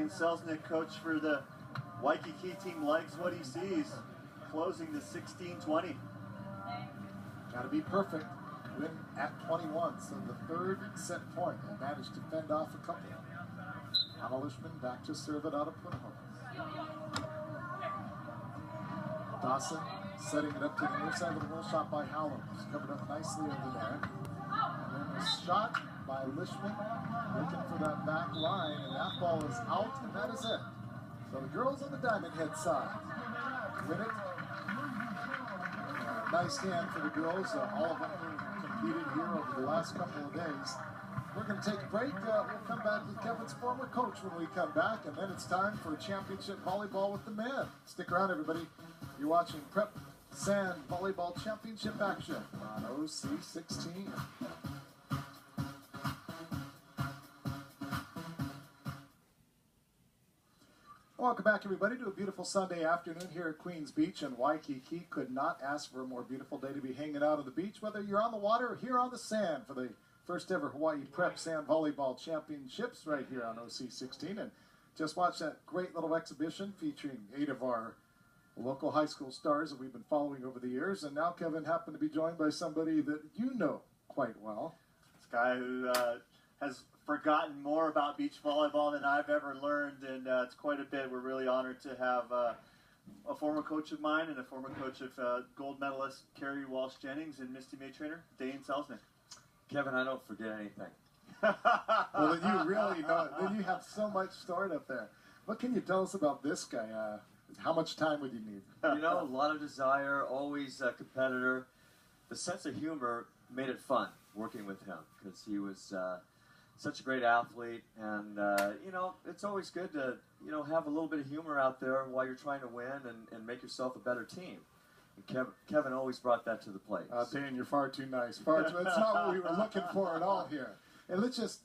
Dane Selznick, coach for the Waikiki team, likes what he sees, closing the 16-20. Got to be perfect. Win at 21, so the third set point, and managed to fend off a couple. Anna Lishman back to serve it out of Punahou. Dawson setting it up to the near side of the goal, shot by Howland. Covered up nicely over there. And then a shot by Lishman, looking for that back line, and that ball is out, and that is it. So the girls on the Diamond Head side win it. Nice hand for the girls. All of them competed here over the last couple of days. We're going to take a break. We'll come back with Kevin's former coach when we come back, and then it's time for championship volleyball with the men. Stick around, everybody. You're watching Prep Sand Volleyball Championship action on OC16. Welcome back, everybody, to a beautiful Sunday afternoon here at Queens Beach in Waikiki. Could not ask for a more beautiful day to be hanging out on the beach, whether you're on the water or here on the sand for the first ever Hawaii Prep Sand Volleyball Championships right here on OC16. And just watch that great little exhibition featuring 8 of our local high school stars that we've been following over the years. And now Kevin happened to be joined by somebody that you know quite well. This guy who has forgotten more about beach volleyball than I've ever learned, and it's quite a bit. We're really honored to have a former coach of mine and a former coach of gold medalist Carrie Walsh-Jennings and Misty May trainer Dane Selznick. Kevin, I don't forget anything. Well, then you really know. Then you have so much stored up there. What can you tell us about this guy? How much time would you need? You know, a lot of desire, always a competitor. The sense of humor made it fun working with him because he was such a great athlete. And, you know, it's always good to, you know, have a little bit of humor out there while you're trying to win and make yourself a better team. And Kevin always brought that to the plate. Dan, you're far too nice. Far too, that's not what we were looking for at all here. And let's just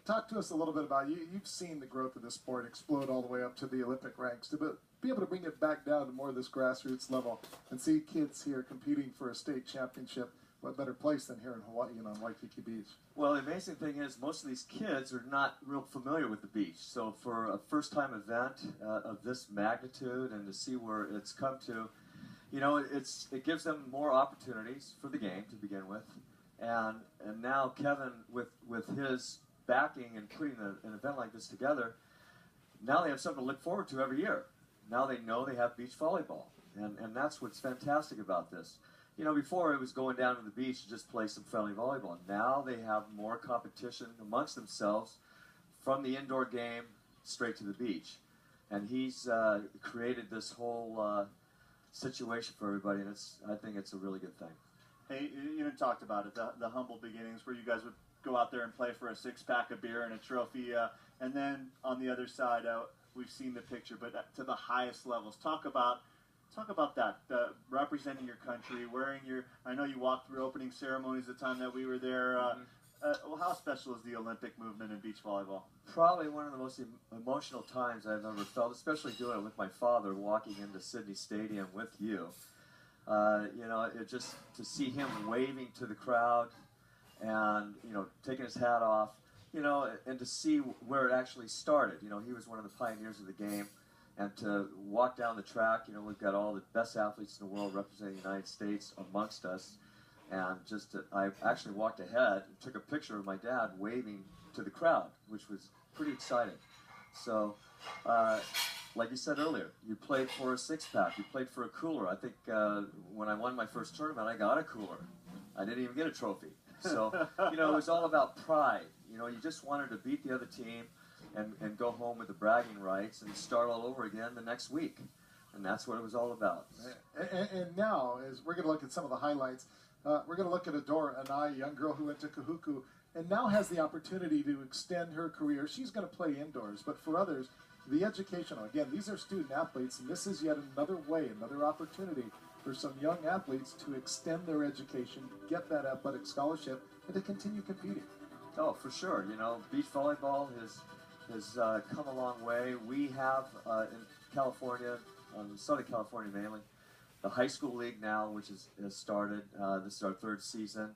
talk to us a little bit about you. You've seen the growth of this sport explode all the way up to the Olympic ranks. To be able to bring it back down to more of this grassroots level and see kids here competing for a state championship, what better place than here in Hawaii and on Waikiki Beach? Well, the amazing thing is most of these kids are not real familiar with the beach. So for a first-time event of this magnitude and to see where it's come to, you know, it gives them more opportunities for the game to begin with. And now Kevin, with his backing and putting an event like this together, now they have something to look forward to every year. Now they know they have beach volleyball. And that's what's fantastic about this. You know, before it was going down to the beach to just play some friendly volleyball. Now they have more competition amongst themselves from the indoor game straight to the beach. And he's created this whole situation for everybody, and I think it's a really good thing. Hey, you even talked about it, the humble beginnings where you guys would go out there and play for a 6-pack of beer and a trophy, and then on the other side, we've seen the picture, but to the highest levels. Talk about that, representing your country, wearing your, I know you walked through opening ceremonies the time that we were there. Well, how special is the Olympic movement in beach volleyball? Probably one of the most emotional times I've ever felt, especially doing it with my father, walking into Sydney Stadium with you. You know, it just to see him waving to the crowd and, you know, taking his hat off, you know, and to see where it actually started. You know, he was one of the pioneers of the game. And to walk down the track, you know, we've got all the best athletes in the world representing the United States amongst us. And I actually walked ahead and took a picture of my dad waving to the crowd, which was pretty exciting. So, like you said earlier, you played for a 6-pack, you played for a cooler. I think when I won my first tournament, I got a cooler. I didn't even get a trophy. So, you know, it was all about pride. You know, you just wanted to beat the other team and go home with the bragging rights and start all over again the next week. And that's what it was all about. And now, as we're going to look at some of the highlights, we're going to look at Adora Anai, a young girl who went to Kahuku and now has the opportunity to extend her career. She's going to play indoors, but for others, the educational, again, these are student athletes, and this is yet another way, another opportunity for some young athletes to extend their education, get that athletic scholarship, and to continue competing. Oh, for sure. You know, beach volleyball has come a long way. We have in California, Southern California mainly, the high school league now, which has started. This is our 3rd season.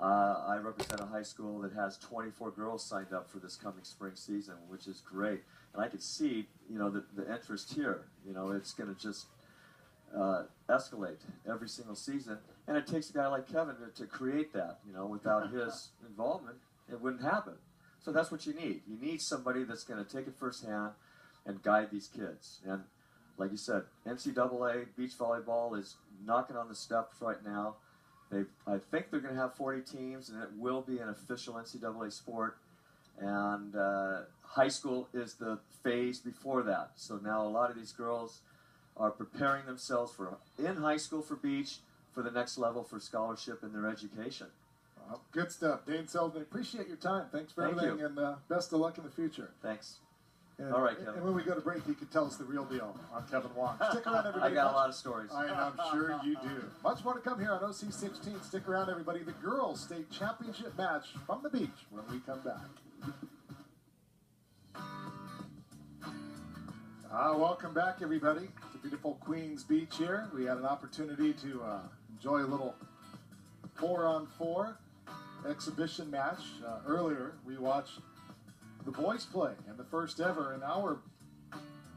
I represent a high school that has 24 girls signed up for this coming spring season, which is great. And I can see, you know, the interest here. You know, it's going to just escalate every single season. And it takes a guy like Kevin to create that. You know, without his involvement, it wouldn't happen. So that's what you need. You need somebody that's going to take it firsthand and guide these kids. And like you said, NCAA beach volleyball is knocking on the steps right now. I think they're going to have 40 teams, and it will be an official NCAA sport. And high school is the phase before that. So now a lot of these girls are preparing themselves in high school for beach, for the next level for scholarship in their education. Good stuff. Dane Selznick, appreciate your time. Thanks for everything, and best of luck in the future. Thanks. And, all right, Kevin. And when we go to break, you can tell us the real deal on Kevin Wong. Stick around, everybody. I got a lot of stories. I'm sure you do. Much more to come here on OC16. Stick around, everybody. The girls' state championship match from the beach when we come back. Welcome back, everybody, to beautiful Queens Beach here. We had an opportunity to enjoy a little 4-on-4 exhibition match. Earlier, we watched the boys play in the first ever, and now we're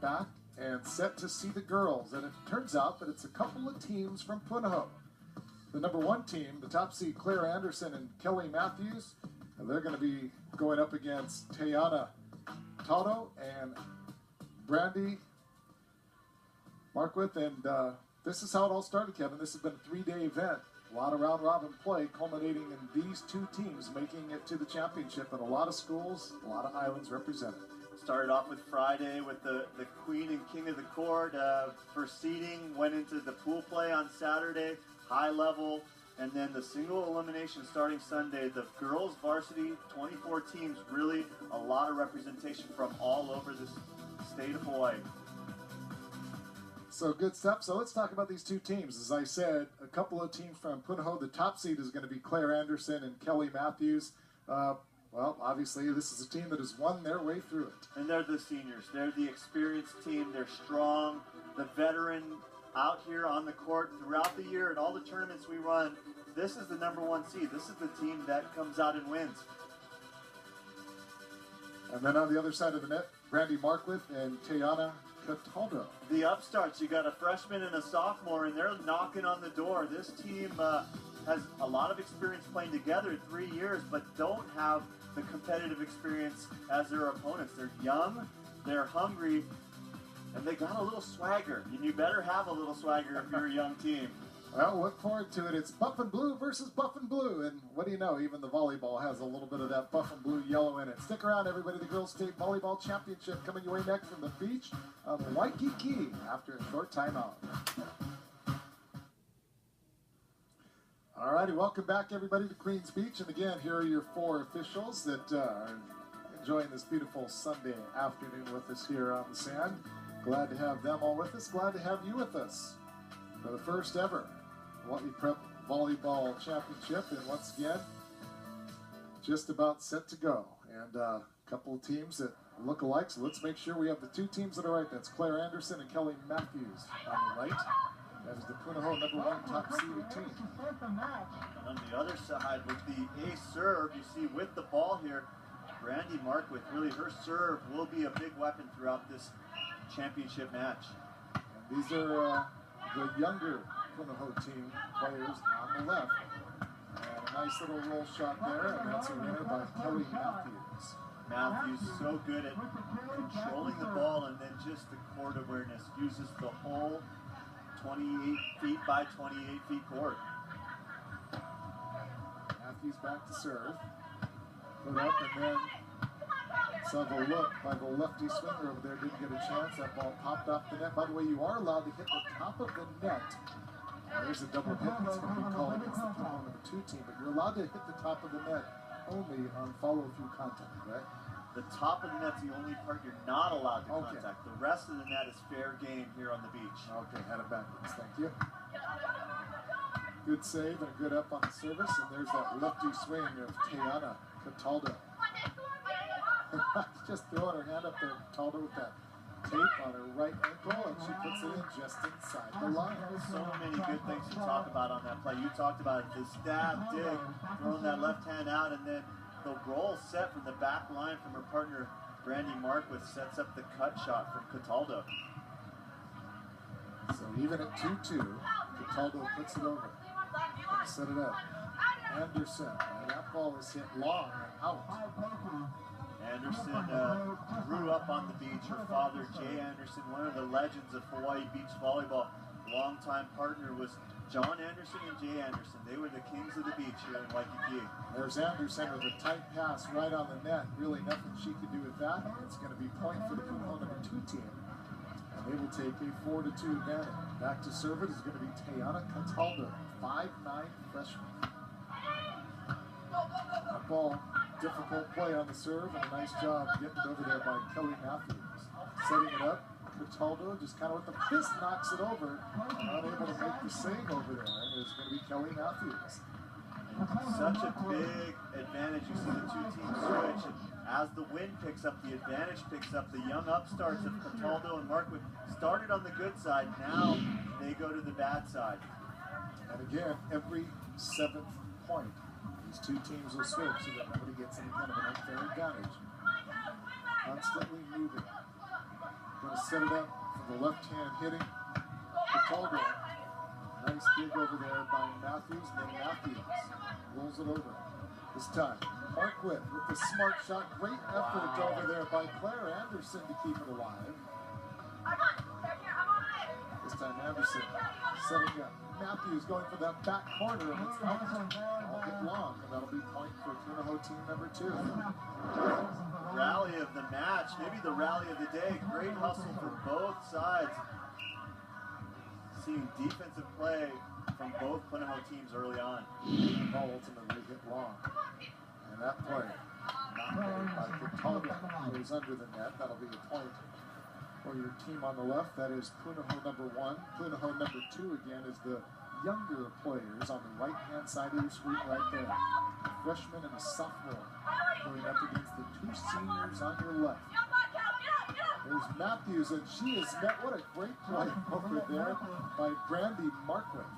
back and set to see the girls. And it turns out that it's a couple of teams from Punahou. The number 1 team, the top seed Claire Anderson and Kelly Matthews, and they're going to be going up against Tayana Toto and Brandy Marquith. And this is how it all started, Kevin. This has been a 3-day event. A lot of round-robin play culminating in these 2 teams making it to the championship, and a lot of schools, a lot of islands represented. Started off with Friday with the Queen and King of the Court for seeding, went into the pool play on Saturday, high level, and then the single elimination starting Sunday. The girls varsity, 24 teams, really a lot of representation from all over the state of Hawaii. So good stuff. So let's talk about these 2 teams. As I said, a couple of teams from Punahou. The top seed is going to be Claire Anderson and Kelly Matthews. Well, obviously, this is a team that has won their way through it. And they're the seniors. They're the experienced team. They're strong. The veteran out here on the court throughout the year and all the tournaments we run. This is the number 1 seed. This is the team that comes out and wins. And then on the other side of the net, Brandy Marquith and Tayana Cataldo. The upstarts, you got a freshman and a sophomore, and they're knocking on the door. This team has a lot of experience playing together, 3 years, but don't have the competitive experience as their opponents. They're young, they're hungry, and they got a little swagger. And you better have a little swagger if you're a young team. Well, look forward to it. It's buff and blue versus buff and blue. And what do you know? Even the volleyball has a little bit of that buff and blue yellow in it. Stick around, everybody. The Girls State Volleyball Championship coming your way next from the beach of Waikiki after a short timeout. All righty, welcome back, everybody, to Queens Beach. And again, here are your 4 officials that are enjoying this beautiful Sunday afternoon with us here on the sand. Glad to have them all with us. Glad to have you with us for the first ever Hawaii Prep Volleyball Championship. And once again, just about set to go. And a couple of teams that look alike. So let's make sure we have the 2 teams that are right. That's Claire Anderson and Kelly Matthews on the right. That is the Punahou number 1 top seeded team. On the other side, with the ace serve, you see with the ball here, Brandy Marquith, really her serve will be a big weapon throughout this championship match. And these are the younger Punahou team players on the left. And a nice little roll shot there, and that's a winner by Kelly Matthews. Matthews so good at controlling the ball, and then just the court awareness, uses the whole 28 feet by 28 feet court. Matthews back to serve. Put up, and then saw the look by the lefty swinger over there. Didn't get a chance. That ball popped off the net. By the way, you are allowed to hit the top of the net. There's a double hit that's going to be called against the Punahou number 2 team. But you're allowed to hit the top of the net only on follow-through contact, right? The top of the net's the only part you're not allowed to contact. The rest of the net is fair game here on the beach. Okay, had it backwards. Thank you. Good save and a good up on the service. And there's that lefty swing of Tayana Cataldo. Just throwing her hand up there, Cataldo, with that tape on her right ankle, and she puts it in just inside the line. So many good things to talk about on that play. You talked about it, the stab, dig, throwing that left hand out, and then the roll set from the back line from her partner, Brandy Marquith, sets up the cut shot from Cataldo. So even at 2-2, Cataldo puts it over. Set it up. Anderson, and that ball is hit long and out. Anderson grew up on the beach. Her father, Jay Anderson, one of the legends of Hawaii beach volleyball. Longtime partner was John Anderson and Jay Anderson. They were the kings of the beach here in Waikiki. There's Anderson with a tight pass right on the net. Really nothing she can do with that. It's going to be point for the Punahou number 2 team. And they will take a 4-2 advantage. Back to serve it is going to be Tayana Cataldo, 5'9" freshman. That ball, difficult play on the serve, and a nice job getting it over there by Kelly Matthews. Setting it up, Cataldo just kind of with the fist knocks it over. Not able to make the save over there. It's going to be Kelly Matthews. Such a big advantage. You see the two teams switch, and as the wind picks up, the advantage picks up. The young upstarts of Cataldo and Marquith started on the good side. Now they go to the bad side. And again, every 7th point, these two teams will switch so that nobody gets any kind of an unfair advantage. Constantly moving. Going to set it up for the left hand hitting Cataldo. Nice dig over there by Matthews, and then Matthews rolls it over. This time, Marquith with the smart shot. Great effort over there by Claire Anderson to keep it alive. This time Anderson setting up. Matthews going for that back corner, and it's out all hit long, and that'll be point for Punahou team number 2. Rally of the match, maybe the rally of the day. Great hustle from both sides. Seeing defensive play from both Punahou teams early on. The ball ultimately hit long. And that play, not made by Cataldo, goes under the net. That'll be a point for your team on the left. That is Punahou number 1. Punahou number 2 again is the younger players on the right-hand side of your screen right there. A freshman and a sophomore going up against the 2 seniors on your left. There's Matthews, and she is met. What a great play over there by Brandy Marquith.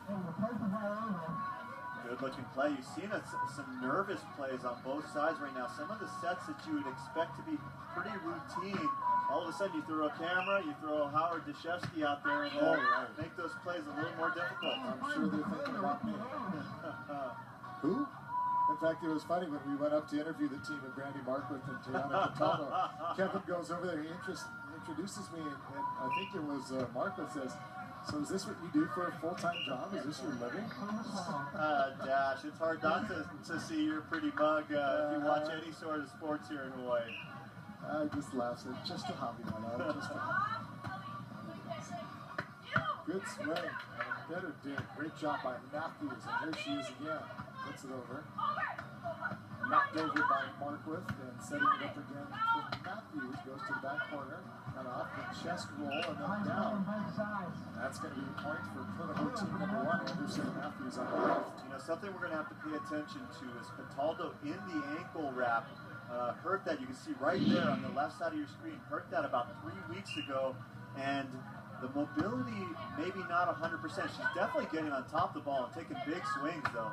Good looking play. You've seen some nervous plays on both sides right now. Some of the sets that you would expect to be pretty routine, all of a sudden you throw a camera, you throw Howard Deshevsky out there, and make those plays a little more difficult. I'm sure they're thinking about me. Who? In fact, it was funny when we went up to interview the team of Brandy Marquith and Tayana Cataldo. Kevin goes over there, he introduces me, and I think it was Marquith says, "So is this what you do for a full-time job? Is this your living?" Dash, it's hard not to see your pretty mug if you watch any sort of sports here in Hawaii. I just laughed. It's just a hobby, my love. Just a hobby. Good swing. And a better dig. Great job by Matthews. And here she is again. Puts it over. Knocked over by Marquith. And setting it up again for Matthews. Goes to the back corner. Cut off the chest roll and then down. And that's going to be a point for Punahou team number 1. Anderson Matthews on the left. You know, something we're going to have to pay attention to is Cataldo in the ankle wrap. Hurt that, you can see right there on the left side of your screen, hurt that about 3 weeks ago, and the mobility maybe not 100%. She's definitely getting on top of the ball and taking big swings though.